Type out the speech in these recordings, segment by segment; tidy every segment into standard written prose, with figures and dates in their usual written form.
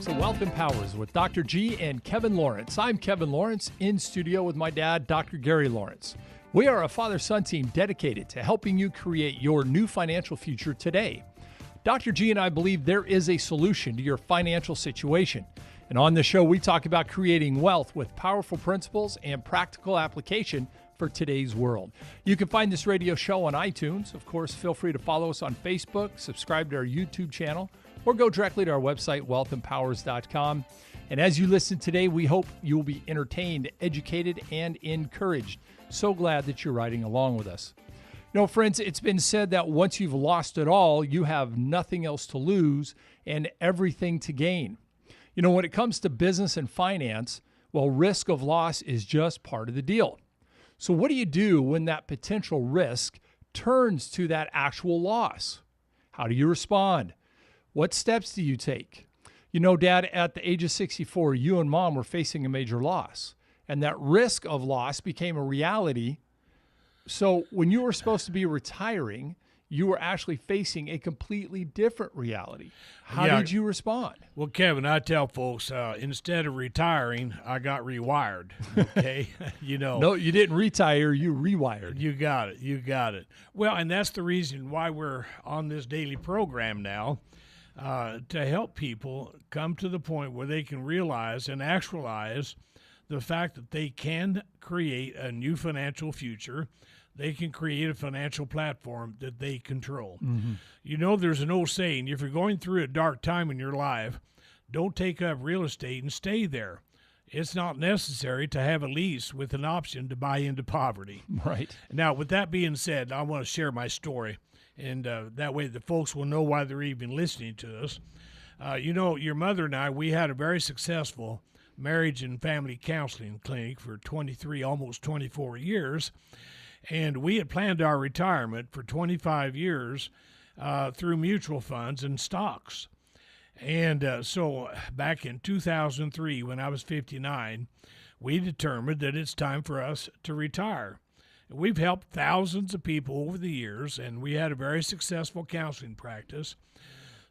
to Wealth Empowers with Dr. G and Kevin Lawrence. I'm Kevin Lawrence in studio with my dad, Dr. Gary Lawrence. We are a father-son team dedicated to helping you create your new financial future today. Dr. G and I believe there is a solution to your financial situation. And on the show, we talk about creating wealth with powerful principles and practical application for today's world. You can find this radio show on iTunes. Of course, feel free to follow us on Facebook, subscribe to our YouTube channel, or go directly to our website, wealthempowers.com. And as you listen today, we hope you will be entertained, educated, and encouraged. So glad that you're riding along with us. You know, friends, it's been said that once you've lost it all, you have nothing else to lose and everything to gain. You know, when it comes to business and finance, well, risk of loss is just part of the deal. So what do you do when that potential risk turns to that actual loss? How do you respond? What steps do you take? You know, Dad, at the age of 64, you and Mom were facing a major loss, and that risk of loss became a reality. So when you were supposed to be retiring, you were actually facing a completely different reality. How did you respond? Well, Kevin, I tell folks, instead of retiring, I got rewired, okay? You know. No, you didn't retire, you rewired. You got it. Well, and that's the reason why we're on this daily program now, to help people come to the point where they can realize and actualize the fact that they can create a new financial future. They can create a financial platform that they control. Mm-hmm. You know, there's an old saying, if you're going through a dark time in your life, don't take up real estate and stay there. It's not necessary to have a lease with an option to buy into poverty. Right. Now, with that being said, I want to share my story, and that way the folks will know why they're even listening to us. You know, your mother and I, we had a very successful marriage and family counseling clinic for 23, almost 24 years. And we had planned our retirement for 25 years through mutual funds and stocks. And so back in 2003, when I was 59, we determined that it's time for us to retire. We've helped thousands of people over the years, and we had a very successful counseling practice.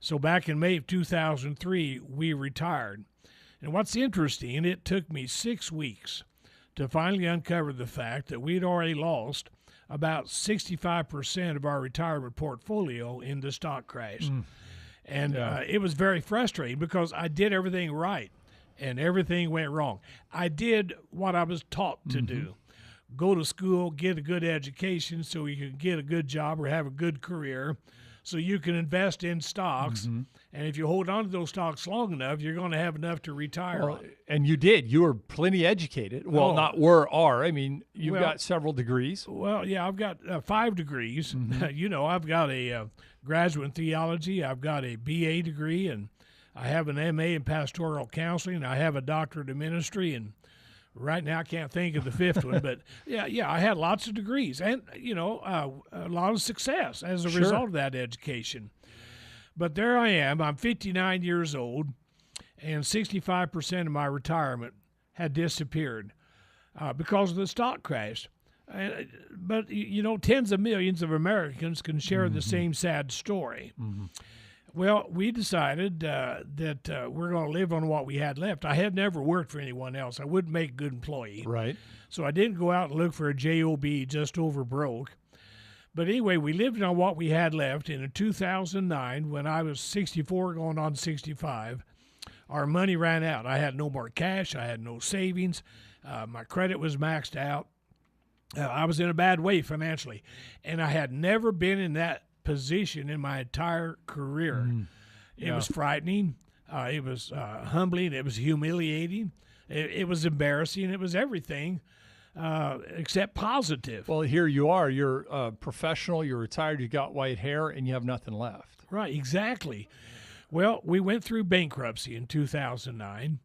So back in May of 2003, we retired. And what's interesting, it took me 6 weeks to finally uncover the fact that we'd already lost about 65% of our retirement portfolio in the stock crash. And it was very frustrating because I did everything right and everything went wrong. I did what I was taught to do. Go to school, get a good education so you can get a good job or have a good career, so you can invest in stocks. And if you hold on to those stocks long enough, you're going to have enough to retire on. And you did. You were plenty educated. Well, not were, are. I mean, you've got several degrees. Well, yeah, I've got 5 degrees. You know, I've got a graduate in theology. I've got a BA degree, and I have an MA in pastoral counseling. I have a doctorate in ministry, and right now I can't think of the 5th one. But, yeah, I had lots of degrees and, you know, a lot of success as a result of that education. But there I am. I'm 59 years old, and 65% of my retirement had disappeared because of the stock crash. But, you know, tens of millions of Americans can share the same sad story. Well, we decided that we're going to live on what we had left. I had never worked for anyone else. I wouldn't make a good employee. Right. So I didn't go out and look for a job just over broke. But anyway, we lived on what we had left. And in 2009, when I was 64 going on 65, our money ran out. I had no more cash. I had no savings. My credit was maxed out. I was in a bad way financially. And I had never been in that position in my entire career. It was frightening. It was humbling. It was humiliating. It was embarrassing. It was everything except positive. Well, here you are. You're a professional. You're retired. You got white hair, and you have nothing left. Right, exactly. Well, we went through bankruptcy in 2009.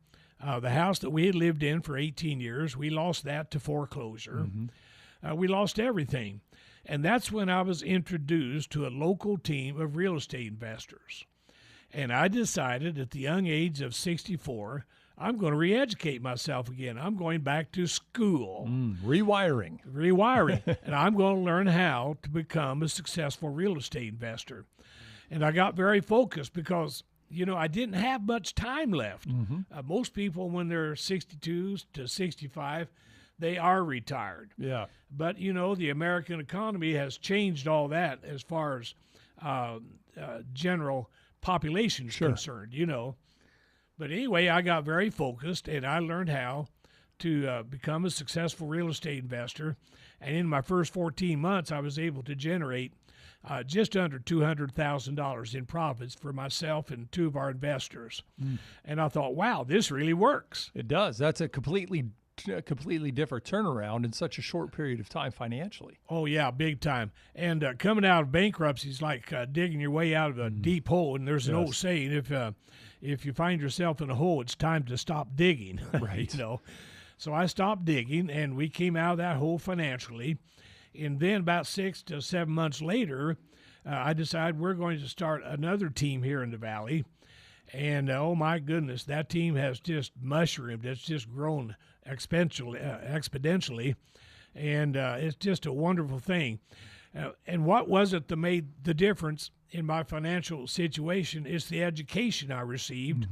The house that we had lived in for 18 years, we lost that to foreclosure. We lost everything. And that's when I was introduced to a local team of real estate investors. And I decided at the young age of 64, I'm going to re-educate myself again. I'm going back to school. Rewiring. And I'm going to learn how to become a successful real estate investor. And I got very focused because I didn't have much time left. Most people, when they're 62 to 65, they are retired. Yeah. But, the American economy has changed all that as far as general population is concerned, But anyway, I got very focused, and I learned how to become a successful real estate investor. And in my first 14 months, I was able to generate just under $200,000 in profits for myself and two of our investors. And I thought, wow, this really works. It does. That's a completely different turnaround in such a short period of time financially. Oh, yeah, big time. And coming out of bankruptcy is like digging your way out of a deep hole. And there's an old saying, if you find yourself in a hole, it's time to stop digging. Right. So I stopped digging, and we came out of that hole financially. And then about 6 to 7 months later, I decided we're going to start another team here in the Valley. And, oh, my goodness, that team has just mushroomed. It's just grown exponentially. And it's just a wonderful thing. And what was it that made the difference in my financial situation is the education I received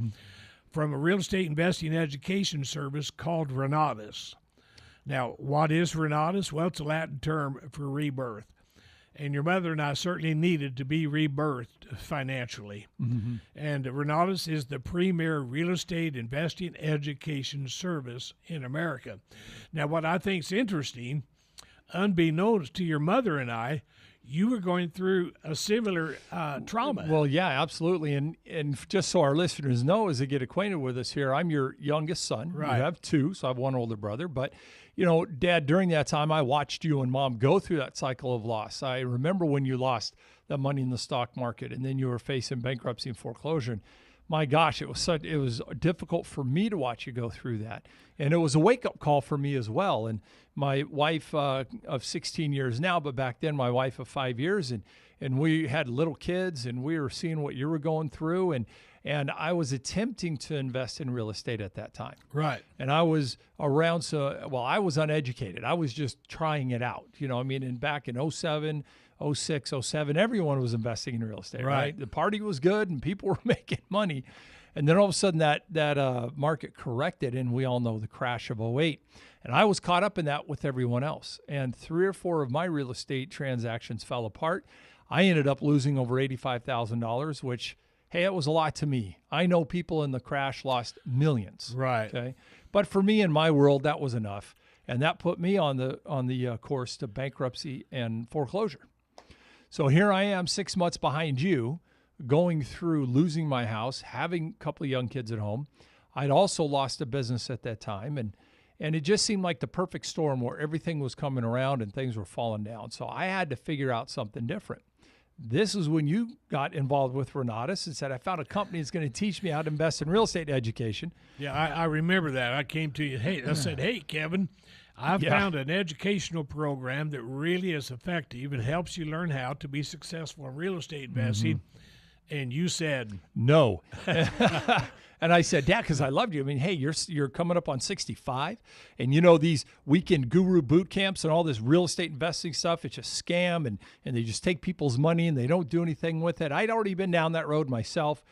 from a real estate investing education service called Renatus. Now, what is Renatus? Well, it's a Latin term for rebirth. And your mother and I certainly needed to be rebirthed financially. And Renatus is the premier real estate investing education service in America. Now, what I think is interesting, unbeknownst to your mother and I, you were going through a similar trauma. Well, yeah, absolutely. And just so our listeners know, as they get acquainted with us here, I'm your youngest son. Right. You have two, so I have one older brother. But, Dad, during that time, I watched you and Mom go through that cycle of loss. I remember when you lost the money in the stock market, and then you were facing bankruptcy and foreclosure. And my gosh, it was difficult for me to watch you go through that. And it was a wake-up call for me as well. And my wife of 16 years now, but back then my wife of 5 years, and we had little kids, and we were seeing what you were going through, and I was attempting to invest in real estate at that time. Right. And I was around, I was uneducated. I was just trying it out, and back in 07, 06, 07, everyone was investing in real estate, right? The party was good and people were making money. And then all of a sudden that market corrected, and we all know the crash of 08. And I was caught up in that with everyone else. And 3 or 4 of my real estate transactions fell apart. I ended up losing over $85,000, which, hey, it was a lot to me. I know people in the crash lost millions. Right. Okay. But for me in my world, that was enough. And that put me on the course to bankruptcy and foreclosure. So here I am 6 months behind you, going through losing my house, having a couple of young kids at home. I'd also lost a business at that time. And it just seemed like the perfect storm where everything was coming around and things were falling down. So I had to figure out something different. This is when you got involved with Renatus and said, I found a company that's going to teach me how to invest in real estate education. Yeah, I remember that. I came to you. I said, hey, Kevin, I've found an educational program that really is effective and helps you learn how to be successful in real estate investing. And you said, no. And I said, Dad, because I loved you. I mean, hey, you're coming up on 65, and these weekend guru boot camps and all this real estate investing stuff, it's a scam, and they just take people's money and they don't do anything with it. I'd already been down that road myself.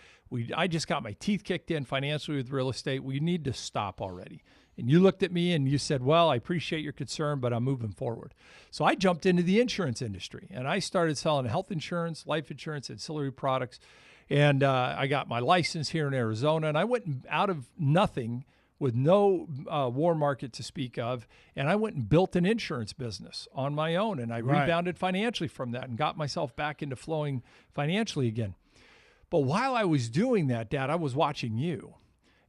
I just got my teeth kicked in financially with real estate. We need to stop already. And you looked at me and you said, well, I appreciate your concern, but I'm moving forward. So I jumped into the insurance industry, and I started selling health insurance, life insurance, ancillary products. And I got my license here in Arizona, and I went out of nothing with no war market to speak of, and I went and built an insurance business on my own, and I rebounded financially from that and got myself back into flowing financially again. But while I was doing that, Dad, I was watching you,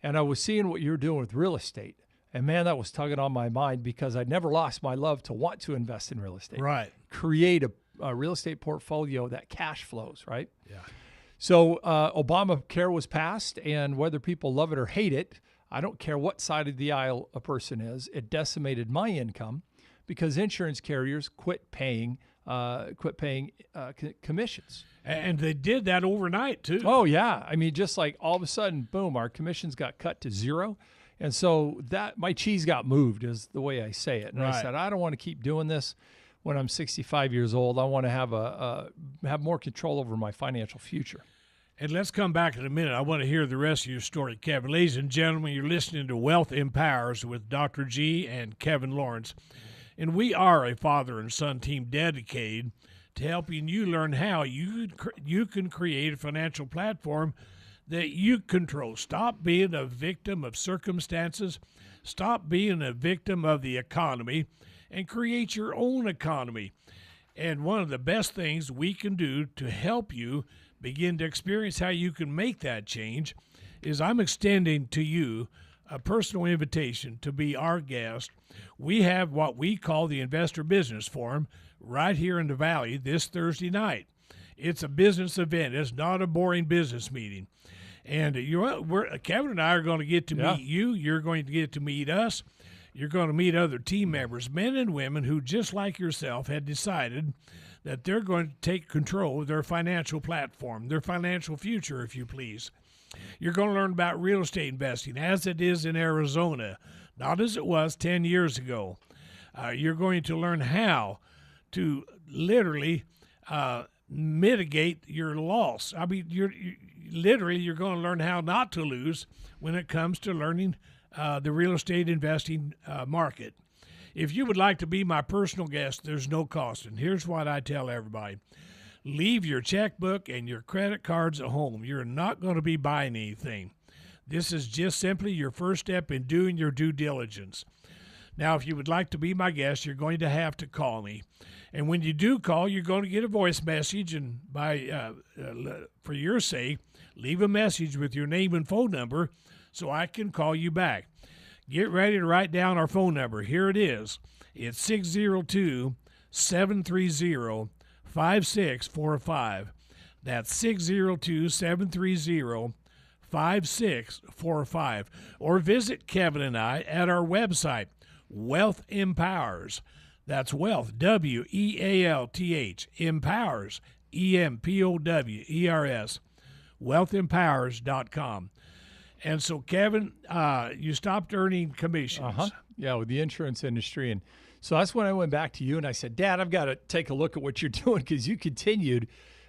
and I was seeing what you were doing with real estate. And, man, that was tugging on my mind because I'd never lost my love to want to invest in real estate. Right. Create a real estate portfolio that cash flows, right? Yeah. So Obamacare was passed, and whether people love it or hate it, I don't care what side of the aisle a person is, it decimated my income because insurance carriers quit paying commissions. And they did that overnight, too. Oh, yeah. I mean, just like all of a sudden, boom, our commissions got cut to zero. And so that my cheese got moved is the way I say it. And I said, I don't want to keep doing this when I'm 65 years old. I want to have more control over my financial future. And let's come back in a minute. I want to hear the rest of your story, Kevin. Ladies and gentlemen, you're listening to Wealth Empowers with Dr. G and Kevin Lawrence. And we are a father and son team dedicated to helping you learn how you can create a financial platform that you control. Stop being a victim of circumstances. Stop being a victim of the economy and create your own economy. And one of the best things we can do to help you begin to experience how you can make that change is I'm extending to you a personal invitation to be our guest. We have what we call the Investor Business Forum right here in the Valley this Thursday night. It's a business event. It's not a boring business meeting. And Kevin and I are going to get to meet you. You're going to get to meet us. You're going to meet other team members, men and women who, just like yourself, had decided that they're going to take control of their financial platform, their financial future, if you please. You're going to learn about real estate investing as it is in Arizona, not as it was 10 years ago. You're going to learn how to literally mitigate your loss. I mean, you're going to learn how not to lose when it comes to learning the real estate investing market. If you would like to be my personal guest, there's no cost. And here's what I tell everybody. Leave your checkbook and your credit cards at home. You're not going to be buying anything. This is just simply your first step in doing your due diligence. Now, if you would like to be my guest, you're going to have to call me. And when you do call, you're going to get a voice message. And for your sake, leave a message with your name and phone number so I can call you back. Get ready to write down our phone number. Here it is. It's 602-730-5645. That's 602-730-5645. Or visit Kevin and I at our website, Wealth Empowers. That's Wealth, W-E-A-L-T-H, Empowers, E-M-P-O-W-E-R-S, wealthempowers.com. And so, Kevin, you stopped earning commissions. Yeah, with the insurance industry. And so that's when I went back to you and I said, Dad, I've got to take a look at what you're doing, because you continued,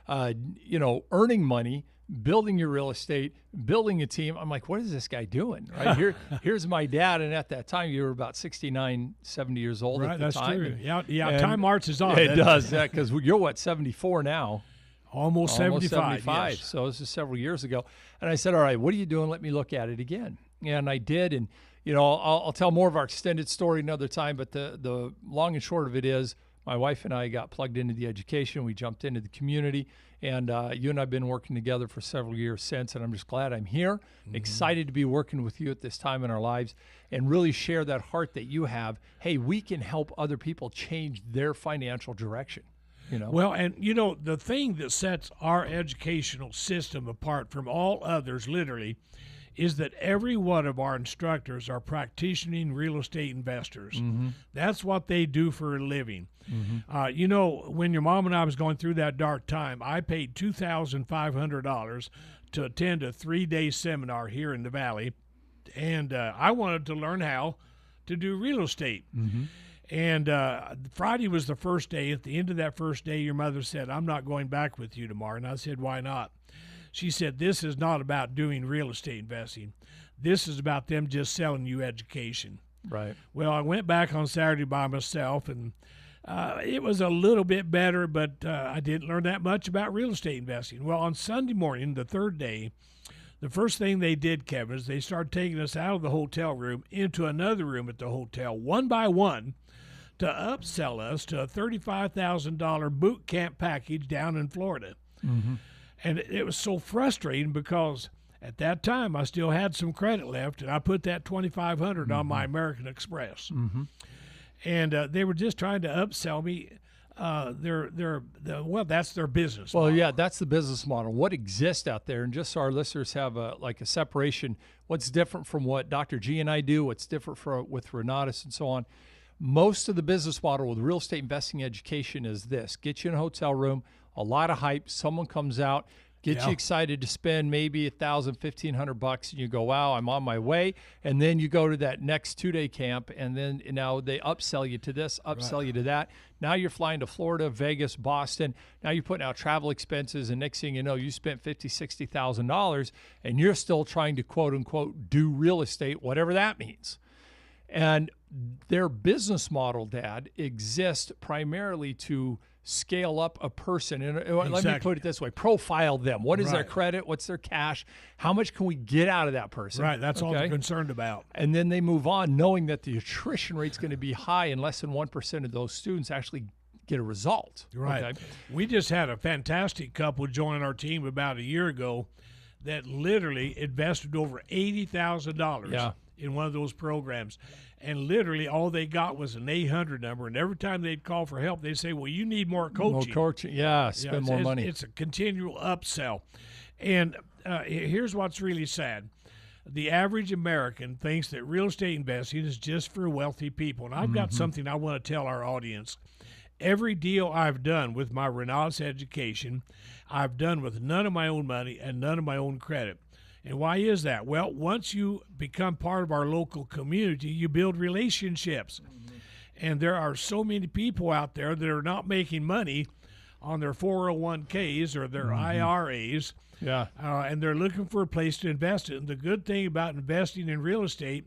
earning money, building your real estate, building a team. I'm like, what is this guy doing? Right here's my dad. And at that time, you were about 69, 70 years old at the time. Right, that's true. Yeah, time marches on. It does, because you're, 74 now? Almost 75. Yes. So this is several years ago. And I said, all right, what are you doing? Let me look at it again. And I did. And, I'll tell more of our extended story another time. But the long and short of it is my wife and I got plugged into the education. We jumped into the community. And you and I have been working together for several years since. And I'm just glad I'm here. Excited to be working with you at this time in our lives and really share that heart that you have. Hey, we can help other people change their financial direction. Well, and the thing that sets our educational system apart from all others, literally, is that every one of our instructors are practicing real estate investors. That's what they do for a living. When your mom and I was going through that dark time, I paid $2,500 to attend a 3-day seminar here in the Valley, and I wanted to learn how to do real estate. And Friday was the first day. At the end of that first day, your mother said, I'm not going back with you tomorrow. And I said, why not? She said, this is not about doing real estate investing. This is about them just selling you education. Right. Well, I went back on Saturday by myself, and it was a little bit better, but I didn't learn that much about real estate investing. Well, on Sunday morning, the third day, the first thing they did, Kevin, is they started taking us out of the hotel room into another room at the hotel, one by one, to upsell us to a $35,000 boot camp package down in Florida. And it was so frustrating because at that time I still had some credit left, and I put that $2,500 on my American Express. And they were just trying to upsell me. That's their business model. Well, yeah, that's the business model. What exists out there, and just so our listeners have a separation, what's different from what Dr. G and I do, what's different with Renatus and so on. Most of the business model with real estate investing education is this: get you in a hotel room, a lot of hype, someone comes out, Get you excited to spend maybe $1,000, $1,500, and you go, wow, I'm on my way. And then you go to that next 2-day camp, and then now they upsell you to this, upsell you to that. Now you're flying to Florida, Vegas, Boston. Now you're putting out travel expenses, and next thing you know, you spent $50,000, $60,000, and you're still trying to quote unquote do real estate, whatever that means. And their business model, Dad, exists primarily to scale up a person. And let me put it this way, profile them. What is their credit? What's their cash? How much can we get out of that person? Right, that's all they're concerned about. And then they move on knowing that the attrition rate's going to be high and less than 1% of those students actually get a result. Right. Okay? We just had a fantastic couple join our team about a year ago that literally invested over $80,000 in one of those programs. And literally all they got was an 800 number. And every time they'd call for help, they'd say, well, you need more coaching. More coaching, spend more money. It's a continual upsell. And here's what's really sad. The average American thinks that real estate investing is just for wealthy people. And I've got something I want to tell our audience. Every deal I've done with my Renatus education, I've done with none of my own money and none of my own credit. And why is that? Well, once you become part of our local community, you build relationships. And there are so many people out there that are not making money on their 401ks or their IRAs. And they're looking for a place to invest in. The good thing about investing in real estate,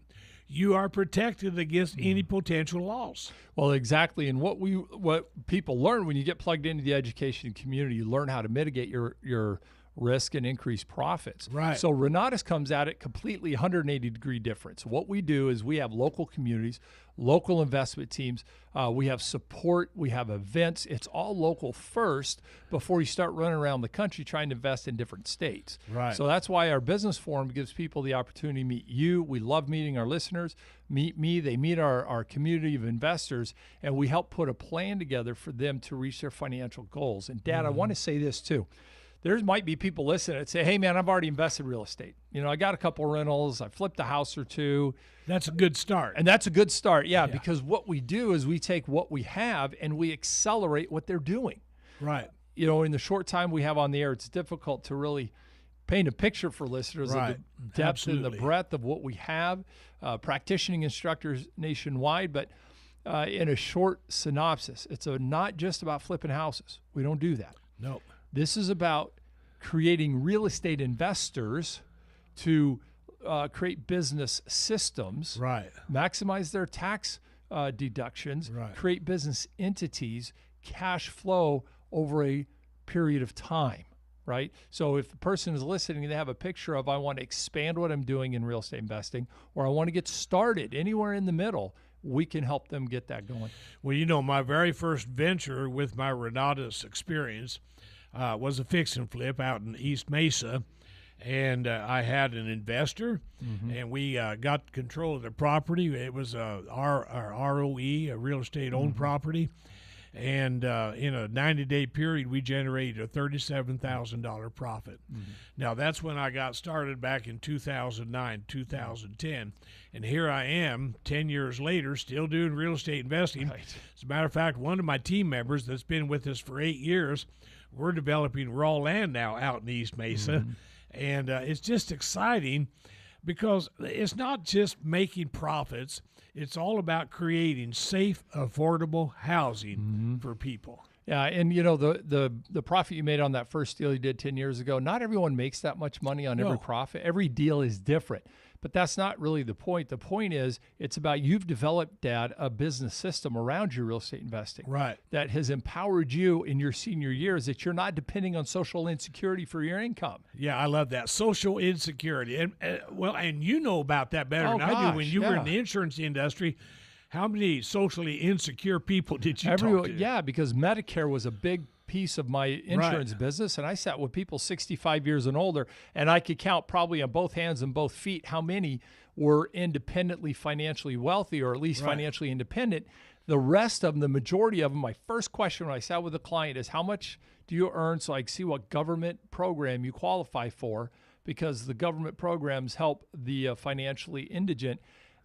you are protected against any potential loss. Well, exactly. And what people learn when you get plugged into the education community, you learn how to mitigate your risk and increase profits. Right. So Renatus comes at it completely 180-degree difference. What we do is we have local communities, local investment teams. We have support. We have events. It's all local first before you start running around the country trying to invest in different states. Right. So that's why our business forum gives people the opportunity to meet you. We love meeting our listeners. Meet me. They meet our community of investors, and we help put a plan together for them to reach their financial goals. And, Dad, I want to say this too. There might be people listening that say, hey, man, I've already invested in real estate. You know, I got a couple of rentals. I flipped a house or two. That's a good start. And that's a good start, because what we do is we take what we have and we accelerate what they're doing. Right. You know, in the short time we have on the air, it's difficult to really paint a picture for listeners of the depth and the breadth of what we have, practicing instructors nationwide. But in a short synopsis, it's not just about flipping houses. We don't do that. No. This is about creating real estate investors to create business systems, maximize their tax deductions, create business entities, cash flow over a period of time, right? So if the person is listening and they have a picture of, I want to expand what I'm doing in real estate investing, or I want to get started anywhere in the middle, we can help them get that going. Well, you know, my very first venture with my Renatus experience was a fix and flip out in East Mesa, and I had an investor, and we got control of the property. It was our ROE, a real estate owned property, and in a 90-day period, we generated a $37,000 profit. Now, that's when I got started back in 2009, 2010, and here I am 10 years later still doing real estate investing. As a matter of fact, one of my team members that's been with us for 8 years, we're developing raw land now out in East Mesa, and it's just exciting because it's not just making profits. It's all about creating safe, affordable housing for people. Yeah, and you know, the profit you made on that first deal you did 10 years ago, not everyone makes that much money on every profit. Every deal is different. But that's not really the point. The point is it's about you've developed, Dad, a business system around your real estate investing that has empowered you in your senior years, that you're not depending on social insecurity for your income. Yeah, I love that. Social insecurity. And and you know about that better than I do. When you were in the insurance industry, how many socially insecure people did you talk to? Yeah, because Medicare was a big piece of my insurance business, and I sat with people 65 years and older, and I could count probably on both hands and both feet how many were independently financially wealthy, or at least financially independent. The rest of them, the majority of them, my first question when I sat with a client is, how much do you earn, so I can see what government program you qualify for, because the government programs help the financially indigent.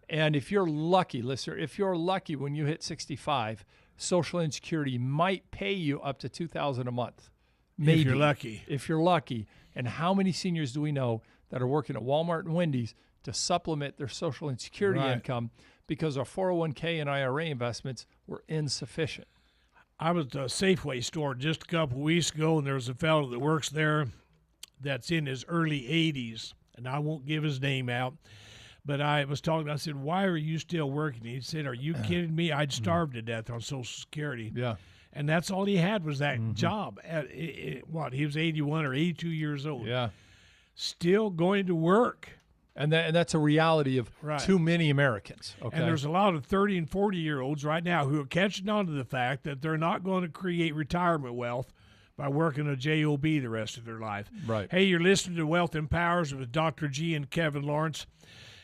And if you're lucky, listener, if you're lucky when you hit 65, Social Insecurity might pay you up to $2,000 a month. Maybe. If you're lucky. If you're lucky. And how many seniors do we know that are working at Walmart and Wendy's to supplement their Social and Security income because our 401k and IRA investments were insufficient? I was at a Safeway store just a couple weeks ago, and there's a fellow that works there that's in his early 80s, and I won't give his name out. But I was talking, I said, why are you still working? He said, are you kidding me? I'd starve to death on Social Security. Yeah. And that's all he had was that job. He was 81 or 82 years old. Yeah. Still going to work. And that's a reality of too many Americans. Okay. And there's a lot of 30 and 40-year-olds right now who are catching on to the fact that they're not going to create retirement wealth by working a job the rest of their life. Right. Hey, you're listening to Wealth Empowers with Dr. G and Kevin Lawrence,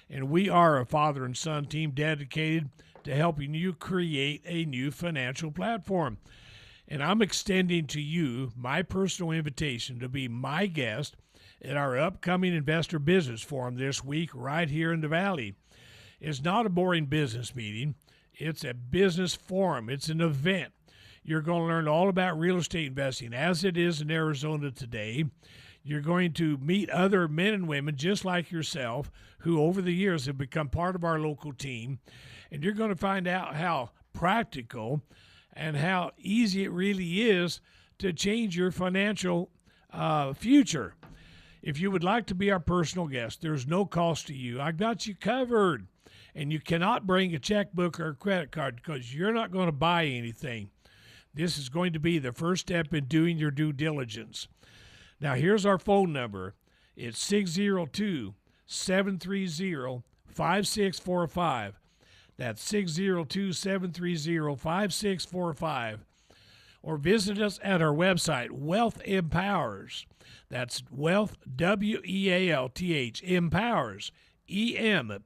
and we are a father and son team dedicated to helping you create a new financial platform. And I'm extending to you my personal invitation to be my guest at our upcoming Investor Business Forum this week right here in the Valley. It's not a boring business meeting. It's a business forum. It's an event. You're going to learn all about real estate investing as it is in Arizona today. You're going to meet other men and women just like yourself who over the years have become part of our local team. And you're going to find out how practical and how easy it really is to change your financial future. If you would like to be our personal guest, there's no cost to you. I got you covered. And you cannot bring a checkbook or a credit card because you're not going to buy anything. This is going to be the first step in doing your due diligence. Now, here's our phone number. It's 602-730-5645. That's 602-730-5645. Or visit us at our website, Wealth Empowers. That's Wealth, W-E-A-L-T-H, Empowers, E-M-P-O-W-E-R-S,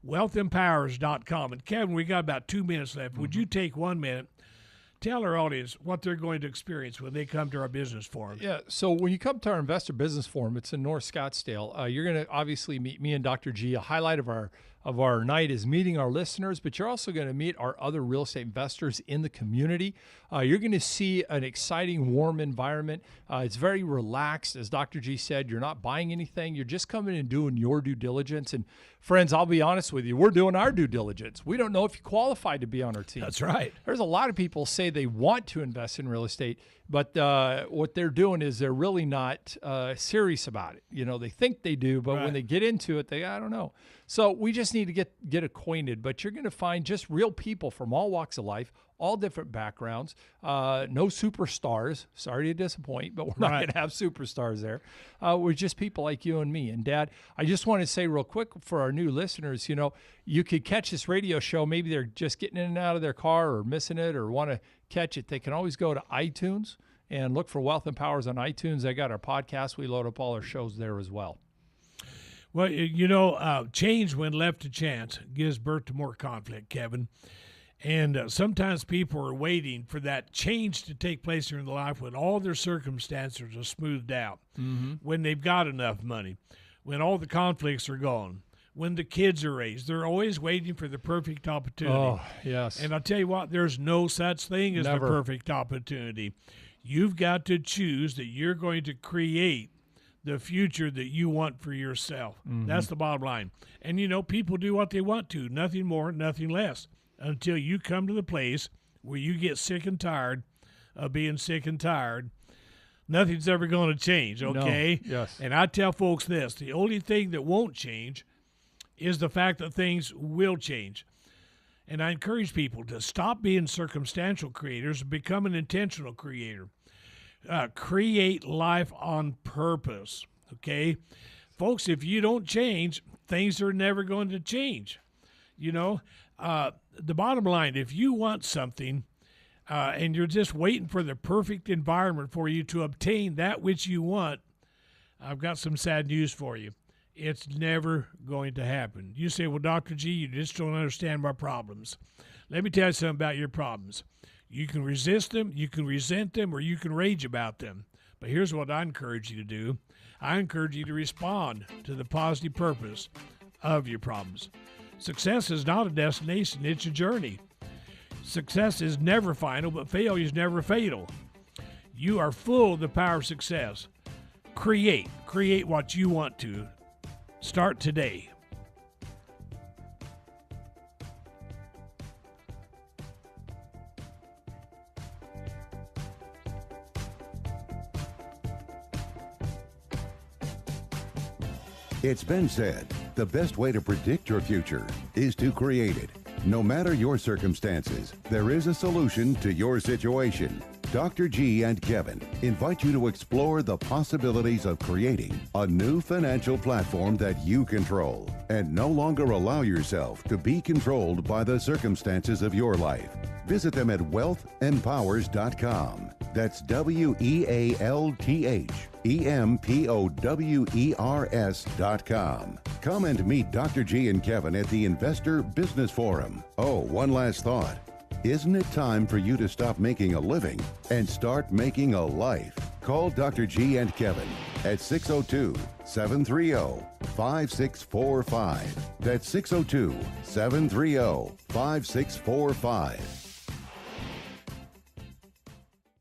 wealthempowers.com. And Kevin, we got about 2 minutes left. Would you take 1 minute, tell our audience what they're going to experience when they come to our business forum? Yeah, so when you come to our Investor Business Forum, it's in North Scottsdale. You're going to obviously meet me and Dr. G. A highlight of our night is meeting our listeners, but you're also going to meet our other real estate investors in the community. You're going to see an exciting, warm environment. It's very relaxed. As Dr. G said, you're not buying anything. You're just coming and doing your due diligence. And friends, I'll be honest with you, we're doing our due diligence. We don't know if you qualify to be on our team. That's right. There's a lot of people say they want to invest in real estate, but what they're doing is they're really not serious about it. You know, they think they do, but when they get into it, I don't know. So we just need to get acquainted, but you're going to find just real people from all walks of life, all different backgrounds, no superstars. Sorry to disappoint, but we're not going to have superstars there. We're just people like you and me. And Dad, I just want to say real quick for our new listeners, you know, you could catch this radio show. Maybe they're just getting in and out of their car or missing it or want to catch it. They can always go to iTunes and look for Wealth Empowers on iTunes. They got our podcast. We load up all our shows there as well. Well, you know, change when left to chance gives birth to more conflict, Kevin. And sometimes people are waiting for that change to take place in their life when all their circumstances are smoothed out, when they've got enough money, when all the conflicts are gone, when the kids are raised. They're always waiting for the perfect opportunity. Oh, yes. And I'll tell you what, there's no such thing as the perfect opportunity. You've got to choose that you're going to create the future that you want for yourself. That's the bottom line. And, you know, people do what they want to, nothing more, nothing less, until you come to the place where you get sick and tired of being sick and tired. Nothing's ever going to change, okay? No. Yes. And I tell folks this, the only thing that won't change is the fact that things will change. And I encourage people to stop being circumstantial creators and become an intentional creator. Create life on purpose, okay? Folks, if you don't change, things are never going to change. You know, the bottom line, if you want something and you're just waiting for the perfect environment for you to obtain that which you want, I've got some sad news for you. It's never going to happen. You say, well, Dr. G, you just don't understand my problems. Let me tell you something about your problems. You can resist them, you can resent them, or you can rage about them. But here's what I encourage you to do. I encourage you to respond to the positive purpose of your problems. Success is not a destination, it's a journey. Success is never final, but failure is never fatal. You are full of the power of success. Create what you want to. Start today. It's been said, the best way to predict your future is to create it. No matter your circumstances, there is a solution to your situation. Dr. G and Kevin invite you to explore the possibilities of creating a new financial platform that you control and no longer allow yourself to be controlled by the circumstances of your life. Visit them at wealthempowers.com. That's WealthEmpowers.com. Come and meet Dr. G and Kevin at the Investor Business Forum. Oh, one last thought. Isn't it time for you to stop making a living and start making a life? Call Dr. G and Kevin at 602-730-5645. That's 602-730-5645.